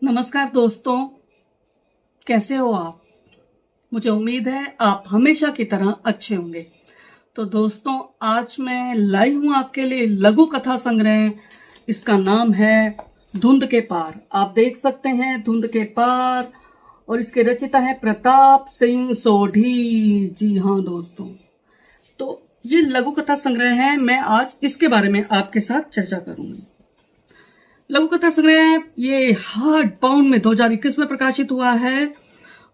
नमस्कार दोस्तों, कैसे हो आप। मुझे उम्मीद है आप हमेशा की तरह अच्छे होंगे। तो दोस्तों, आज मैं लाई हूं आपके लिए लघु कथा संग्रह। इसका नाम है धुंध के पार। आप देख सकते हैं धुंध के पार, और इसके रचयिता है प्रताप सिंह सोढ़ी। जी हाँ दोस्तों, तो ये लघु कथा संग्रह है। मैं आज इसके बारे में आपके साथ चर्चा करूंगी। लघु कथा संग्रह ये हार्ड बाउंड में 2021 में प्रकाशित हुआ है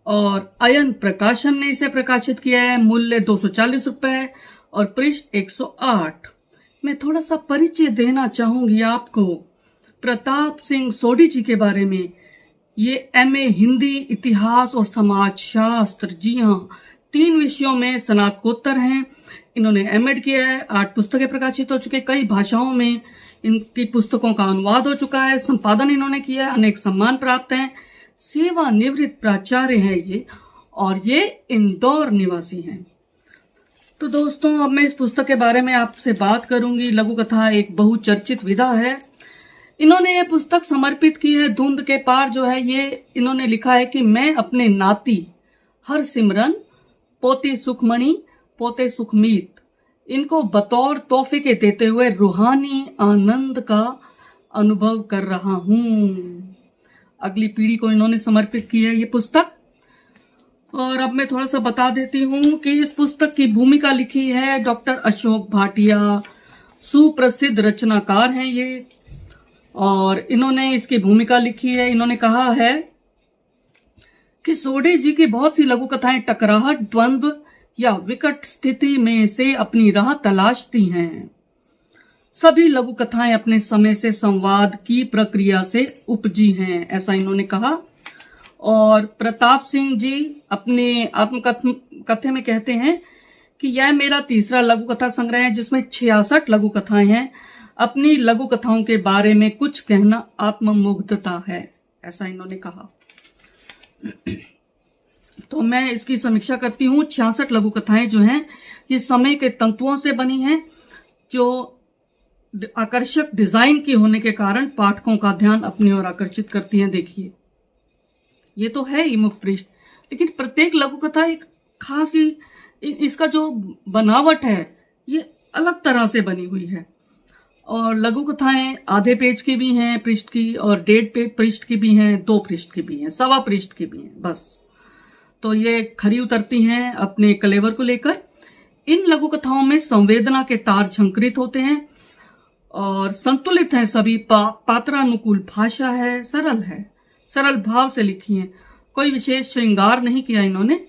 और अयन प्रकाशन ने इसे प्रकाशित किया है। मूल्य 240 रुपए और पृष्ठ 108। मैं थोड़ा सा परिचय देना चाहूंगी आपको प्रताप सिंह सोढ़ी जी के बारे में। ये MA हिंदी, इतिहास और समाज शास्त्र, जी हाँ, 3 विषयों में स्नातकोत्तर हैं। इन्होंने MEd किया है। 8 पुस्तकें प्रकाशित हो चुके, कई भाषाओं में इनकी पुस्तकों का अनुवाद हो चुका है। संपादन इन्होंने किया है, अनेक सम्मान प्राप्त हैं। सेवानिवृत्त प्राचार्य हैं ये, और ये इंदौर निवासी हैं। तो दोस्तों, अब मैं इस पुस्तक के बारे में आपसे बात करूंगी। लघु कथा एक बहुचर्चित विधा है। इन्होंने ये पुस्तक समर्पित की है। धुंध के पार जो है, ये इन्होंने लिखा है कि मैं अपने नाती हरसिमरन, पोती सुखमणि, पोते सुखमीत, इनको बतौर तोहफे के देते हुए रूहानी आनंद का अनुभव कर रहा हूं। अगली पीढ़ी को इन्होंने समर्पित की है ये पुस्तक। और अब मैं थोड़ा सा बता देती हूं कि इस पुस्तक की भूमिका लिखी है डॉक्टर अशोक भाटिया, सुप्रसिद्ध रचनाकार हैं ये, और इन्होंने इसकी भूमिका लिखी है। इन्होंने कहा है कि सोढ़ी जी की बहुत सी लघु कथाएं टकराहट, द्वंद्व या विकट स्थिति में से अपनी राह तलाशती हैं। सभी लघु कथाएं अपने समय से संवाद की प्रक्रिया से उपजी हैं, ऐसा इन्होंने कहा। और प्रताप सिंह जी अपने आत्मकथा में कहते हैं कि यह मेरा तीसरा लघु कथा संग्रह है जिसमें 66 लघु कथाएं हैं। अपनी लघु कथाओं के बारे में कुछ कहना आत्ममुग्धता है, ऐसा इन्होंने कहा। तो मैं इसकी समीक्षा करती हूँ। 66 लघु कथाएं जो हैं, ये समय के तंतुओं से बनी हैं, जो आकर्षक डिजाइन की होने के कारण पाठकों का ध्यान अपनी ओर आकर्षित करती हैं। देखिए, ये तो है ही मुख पृष्ठ, लेकिन प्रत्येक लघु कथा एक खास ही, इसका जो बनावट है ये अलग तरह से बनी हुई है। और लघु कथाएं आधे पेज की भी हैं पृष्ठ की, और 1.5 पृष्ठ की भी हैं, 2 पृष्ठ की भी हैं, 1.25 पृष्ठ की भी हैं, बस। तो ये खरी उतरती हैं अपने कलेवर को लेकर। इन लघु कथाओं में संवेदना के तार झंकृत होते हैं और संतुलित हैं सभी। पात्रानुकूल भाषा है, सरल भाव से लिखी है। कोई विशेष श्रृंगार नहीं किया इन्होंने,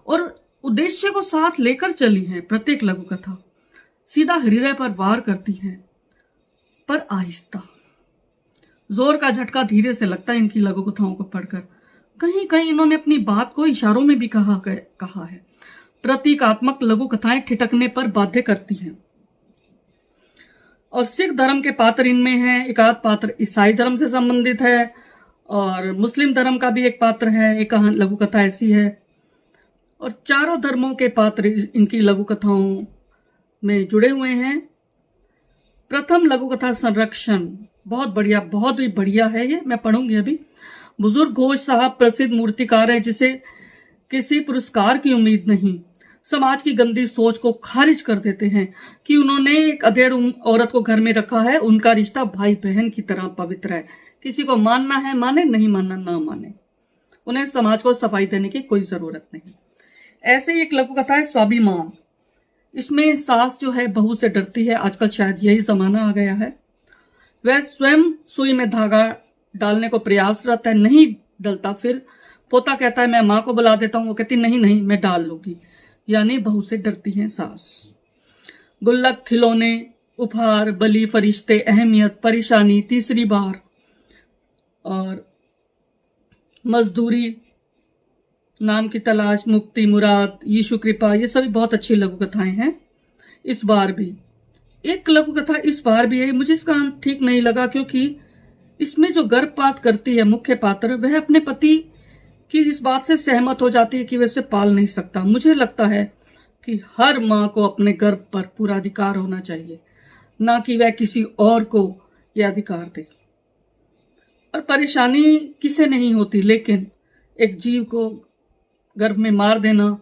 और उद्देश्य को साथ लेकर चली है। प्रत्येक लघु कथा सीधा हृदय पर वार करती है, पर आहिस्ता। जोर का झटका धीरे से लगता है इनकी लघु कथाओं को पढ़कर। कहीं कहीं इन्होंने अपनी बात को इशारों में भी कहा है। प्रतीकात्मक लघु कथाएं ठिठकने पर बाध्य करती हैं। और सिख धर्म के पात्र इनमें हैं। एक आध पात्र ईसाई धर्म से संबंधित है, और मुस्लिम धर्म का भी एक पात्र है। एक लघु कथा ऐसी है। और चारों धर्मों के पात्र इनकी लघु कथाओं में जुड़े हुए हैं। प्रथम लघु कथा संरक्षण बहुत बढ़िया, बहुत ही बढ़िया है ये, मैं पढ़ूंगी अभी। बुजुर्ग घोष साहब प्रसिद्ध मूर्तिकार है जिसे किसी पुरस्कार की उम्मीद नहीं। समाज की गंदी सोच को खारिज कर देते हैं कि उन्होंने एक अधेड़ औरत को घर में रखा है। उनका रिश्ता भाई बहन की तरह पवित्र है। किसी को मानना है माने, नहीं मानना ना माने। उन्हें समाज को सफाई देने की कोई जरूरत नहीं। ऐसे ही एक लघु कथा है स्वाभिमान। इसमें सास जो है बहू से डरती है। आजकल शायद यही जमाना आ गया है। वह स्वयं सुई में धागा डालने को प्रयासरत है, नहीं डलता। फिर पोता कहता है मैं माँ को बुला देता हूँ, वो कहती नहीं नहीं मैं डाल लूंगी। यानी बहू से डरती है सास। गुल्लक, खिलौने, उपहार, बलि, फरिश्ते, अहमियत, परेशानी, तीसरी बार, और मजदूरी, नाम की तलाश, मुक्ति, मुराद, यीशु कृपा, ये सभी बहुत अच्छी लघु कथाएं हैं। इस बार भी एक लघु कथा इस बार भी है। मुझे इसका अंत ठीक नहीं लगा, क्योंकि इसमें जो गर्भपात करती है मुख्य पात्र, वह अपने पति की इस बात से सहमत हो जाती है कि वह इसे पाल नहीं सकता। मुझे लगता है कि हर माँ को अपने गर्भ पर पूरा अधिकार होना चाहिए, ना कि वह किसी और को यह अधिकार दे। और परेशानी किसे नहीं होती, लेकिन एक जीव को गर्भ में मार देना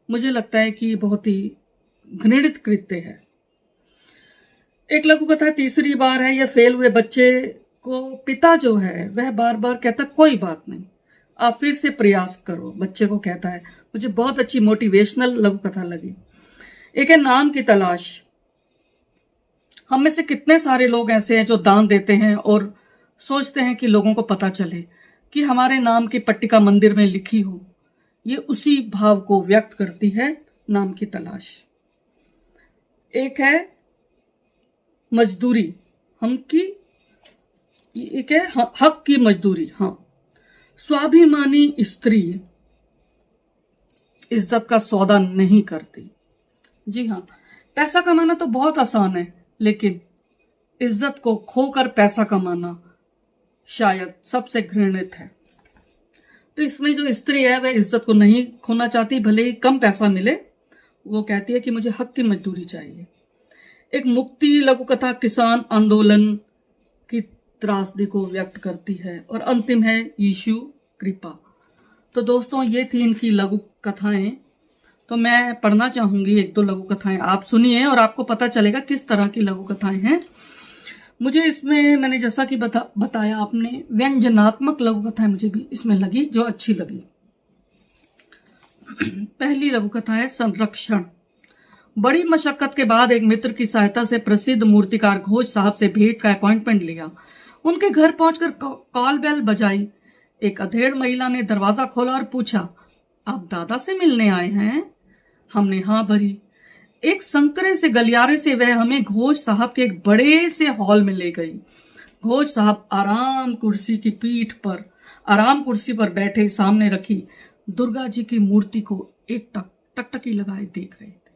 मुझे लगता है कि बहुत ही घृणित कृत्य है। एक लघु कथा तीसरी बार है। यह फेल हुए बच्चे को पिता जो है वह बार बार कहता कोई बात नहीं, आप फिर से प्रयास करो। बच्चे को कहता है। मुझे बहुत अच्छी मोटिवेशनल लघु कथा लगी। एक है नाम की तलाश। हम में से कितने सारे लोग ऐसे हैं जो दान देते हैं और सोचते हैं कि लोगों को पता चले कि हमारे नाम की पट्टिका मंदिर में लिखी हो। ये उसी भाव को व्यक्त करती है, नाम की तलाश। एक है मजदूरी, एक है हक की मजदूरी। हाँ, स्वाभिमानी स्त्री इज्जत का सौदा नहीं करती। जी हाँ, पैसा कमाना तो बहुत आसान है, लेकिन इज्जत को खोकर पैसा कमाना शायद सबसे घृणित है। तो इसमें जो स्त्री है वह इज्जत को नहीं खोना चाहती, भले ही कम पैसा मिले। वो कहती है कि मुझे हक की मजदूरी चाहिए। एक मुक्ति लघु कथा किसान आंदोलन की त्रासदी को व्यक्त करती है। और अंतिम है यीशु कृपा। तो दोस्तों, ये थी इनकी लघु कथाएं। तो मैं पढ़ना चाहूंगी एक दो लघु कथाएं, आप सुनिए और आपको पता चलेगा किस तरह की लघु कथाएं हैं। मुझे इसमें, मैंने जैसा कि बताया आपने, व्यंजनात्मक लघु कथाएं मुझे भी इसमें लगी जो अच्छी लगी। पहली लघु कथा है संरक्षण। बड़ी मशक्कत के बाद एक मित्र की सहायता से प्रसिद्ध मूर्तिकार घोष साहब से भेंट का अपॉइंटमेंट लिया। उनके घर पहुंचकर कॉल बेल बजाई। एक अधेड़ महिला ने दरवाजा खोला और पूछा, आप दादा से मिलने आए हैं? हमने हाँ भरी। एक संकरे से गलियारे से वह हमें घोष साहब के एक बड़े से हॉल में ले गई। घोष साहब आराम कुर्सी पर बैठे सामने रखी दुर्गा जी की मूर्ति को एक टकटकी लगाए देख रहे थे।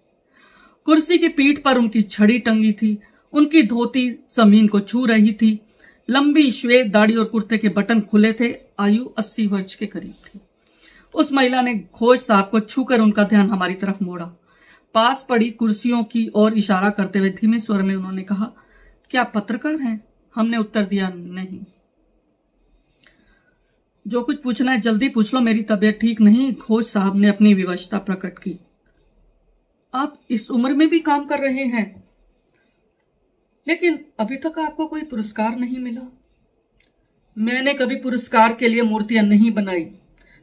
कुर्सी की पीठ पर उनकी छड़ी टंगी थी। उनकी धोती जमीन को छू रही थी। लंबी श्वेत दाढ़ी और कुर्ते के बटन खुले थे। आयु 80 वर्ष के करीब थी। उस महिला ने घोष साहब को छूकर उनका ध्यान हमारी तरफ मोड़ा। पास पड़ी कुर्सियों की ओर इशारा करते हुए धीमे स्वर में उन्होंने कहा, क्या पत्रकार हैं? हमने उत्तर दिया, नहीं। जो कुछ पूछना है जल्दी पूछ लो, मेरी तबीयत ठीक नहीं। घोष साहब ने अपनी विवशता प्रकट की। आप इस उम्र में भी काम कर रहे हैं, लेकिन अभी तक आपको कोई पुरस्कार नहीं मिला। मैंने कभी पुरस्कार के लिए मूर्तियां नहीं बनाई।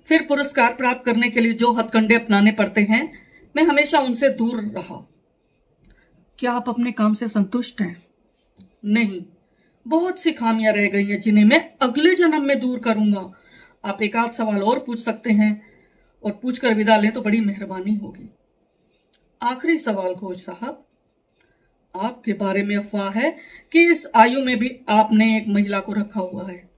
फिर पुरस्कार प्राप्त करने के लिए जो हथकंडे अपनाने पड़ते हैं, मैं हमेशा उनसे दूर रहा। क्या आप अपने काम से संतुष्ट हैं? नहीं, बहुत सी खामियां रह गई हैं जिन्हें मैं अगले जन्म में दूर करूंगा। आप एक आध सवाल और पूछ सकते हैं, और पूछकर विदा लें तो बड़ी मेहरबानी होगी। आखिरी सवाल घोष साहब, आपके बारे में अफवाह है कि इस आयु में भी आपने एक महिला को रखा हुआ है।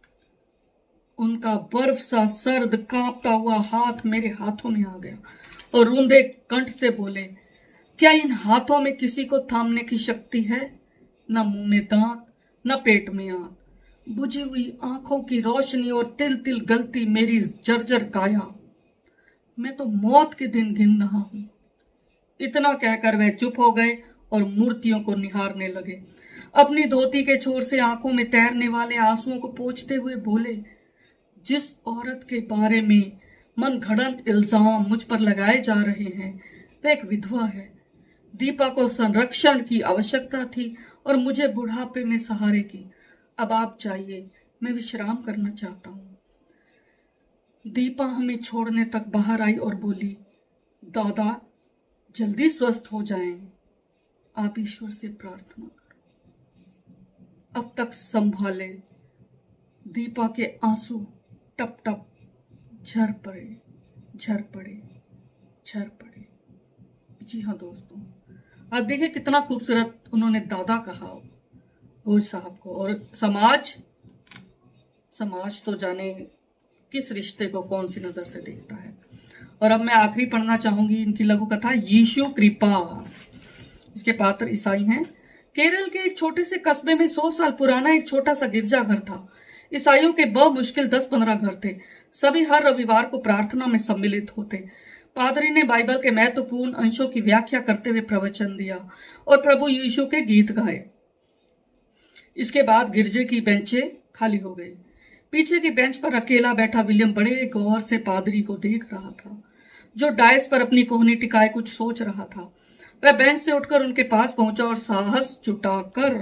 उनका बर्फ सा सर्द कांपता हुआ हाथ मेरे हाथों में आ गया और रूंधे कंठ से बोले, क्या इन हाथों में किसी को थामने की शक्ति है? न मुंह में दांत, न पेट में आग। बुझी हुई आंखों की रोशनी और तिल तिल गलती मेरी जर्जर काया। मैं तो मौत के दिन गिन रहा हूं। इतना कहकर वह चुप हो गए और मूर्तियों को निहारने लगे। अपनी धोती के छोर से आंखों में तैरने वाले आंसुओं को पोंछते हुए बोले, जिस औरत के बारे में मन घड़ंत इल्जाम मुझ पर लगाए जा रहे हैं, वह एक विधवा है। दीपा को संरक्षण की आवश्यकता थी और मुझे बुढ़ापे में सहारे की। अब आप जाइए, मैं विश्राम करना चाहता हूं। दीपा हमें छोड़ने तक बाहर आई और बोली, दादा जल्दी स्वस्थ हो जाएं। आप ईश्वर से प्रार्थना करो। अब तक संभाले। दीपा के आंसू टप टप झर पड़े, झर पड़े, झर पड़े। जी हाँ दोस्तों, आप देखिए कितना खूबसूरत उन्होंने दादा कहा घोष साहब को। और समाज तो जाने किस रिश्ते को कौन सी नजर से देखता है। और अब मैं आखिरी पढ़ना चाहूंगी इनकी लघु कथा, यीशु कृपा। इसके पात्र ईसाई हैं। केरल के एक छोटे से कस्बे में 100 साल पुराना एक छोटा सा गिरजाघर था। ईसाइयों के मुश्किल 10-15 घर थे। सभी हर रविवार को प्रार्थना में सम्मिलित होते। पादरी ने बाइबल के महत्वपूर्ण अंशों की व्याख्या करते हुए प्रवचन दिया और प्रभु यीशु के गीत गाए। इसके बाद गिरजे की बेंचें खाली हो गई। पीछे की बेंच पर अकेला बैठा विलियम बड़े गौर से पादरी को देख रहा था, जो डायस पर अपनी कोहनी टिकाए कुछ सोच रहा था। वह बेंच से उठकर उनके पास पहुंचा और साहस जुटाकर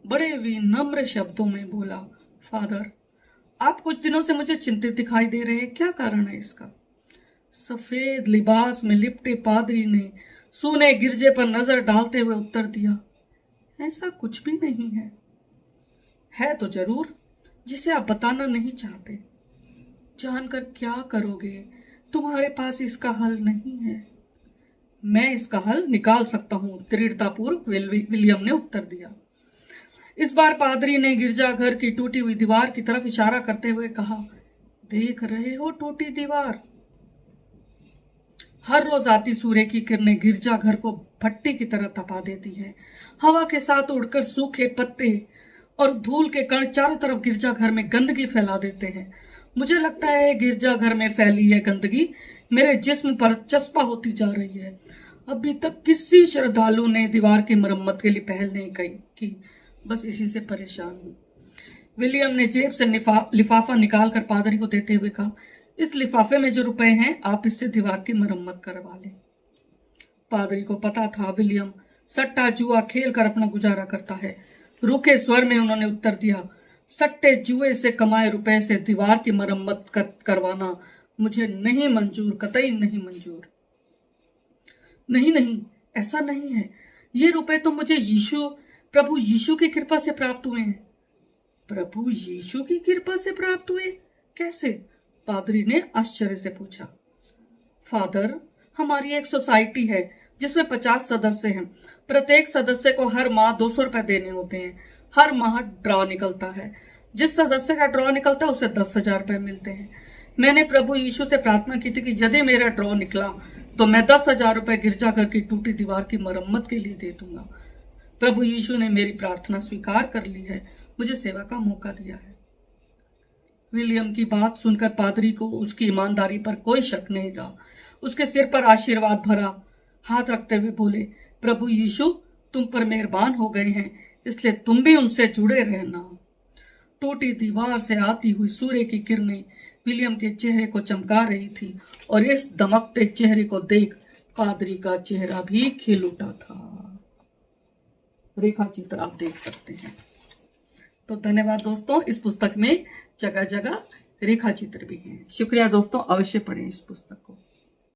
बड़े विनम्र शब्दों में बोला, फादर, आप कुछ दिनों से मुझे चिंतित दिखाई दे रहे हैं, क्या कारण है इसका? सफेद लिबास में लिपटे पादरी ने सूने गिरजे पर नजर डालते हुए उत्तर दिया, ऐसा कुछ भी नहीं है तो जरूर, जिसे आप बताना नहीं चाहते। जानकर क्या करोगे? तुम्हारे पास इसका हल नहीं है। मैं इसका हल निकाल सकता हूं, दृढ़तापूर्वक विलियम ने उत्तर दिया। इस बार पादरी ने गिरजाघर की टूटी हुई दीवार की तरफ इशारा करते हुए कहा, देख रहे हो टूटी दीवार? हर रोज आती सूर्य की किरणें गिरजाघर को भट्टी की तरह तपा देती है। हवा के साथ उड़कर सूखे पत्ते और धूल के कण चारों तरफ गिरजाघर में गंदगी फैला देते हैं। मुझे लगता है गिरजाघर में फैली यह गंदगी मेरे जिस्म पर चस्पा होती जा रही है। अभी तक किसी श्रद्धालु ने दीवार की मरम्मत के लिए पहल नहीं की, बस इसी से परेशान हूं। विलियम ने जेब से लिफाफा निकालकर पादरी को देते हुए कहा, इस लिफाफे में जो रुपए हैं, आप इससे दीवार की मरम्मत करवा लें। पादरी को पता था विलियम सट्टा जुआ खेल कर अपना गुजारा करता है। रूखे स्वर में उन्होंने उत्तर दिया, सट्टे जुए से कमाए रुपए से दीवार की मरम्मत करवाना मुझे नहीं मंजूर, कतई नहीं मंजूर। नहीं, ऐसा नहीं है। ये रुपए तो मुझे प्रभु यीशु की कृपा से प्राप्त हुए हैं। प्रभु यीशु की कृपा से प्राप्त हुए? कैसे? पादरी ने आश्चर्य से पूछा। फादर, हमारी एक सोसाइटी है जिसमें 50 सदस्य हैं। प्रत्येक सदस्य को हर माह 200 रुपए देने होते हैं। हर माह ड्रॉ निकलता है। जिस सदस्य का ड्रॉ निकलता है उसे 10,000 रुपए मिलते हैं। मैंने प्रभु यीशु से प्रार्थना की थी कि यदि मेरा ड्रॉ निकला तो मैं 10,000 रुपए गिरजाघर की टूटी दीवार की मरम्मत के लिए दे दूंगा। प्रभु यीशु ने मेरी प्रार्थना स्वीकार कर ली है, मुझे सेवा का मौका दिया है। विलियम की बात सुनकर पादरी को उसकी ईमानदारी पर कोई शक नहीं रहा। उसके सिर पर आशीर्वाद भरा हाथ रखते हुए बोले, प्रभु यीशु तुम पर मेहरबान हो गए हैं, इसलिए तुम भी उनसे जुड़े रहना। टूटी दीवार से आती हुई सूर्य की किरणें विलियम के चेहरे को चमका रही थी और इस दमकते चेहरे को देख पादरी का चेहरा भी खिल उठा था। रेखा चित्र आप देख सकते हैं। तो धन्यवाद दोस्तों, इस पुस्तक में जगह जगह रेखा चित्र भी हैं। शुक्रिया दोस्तों, अवश्य पढ़ें इस पुस्तक को।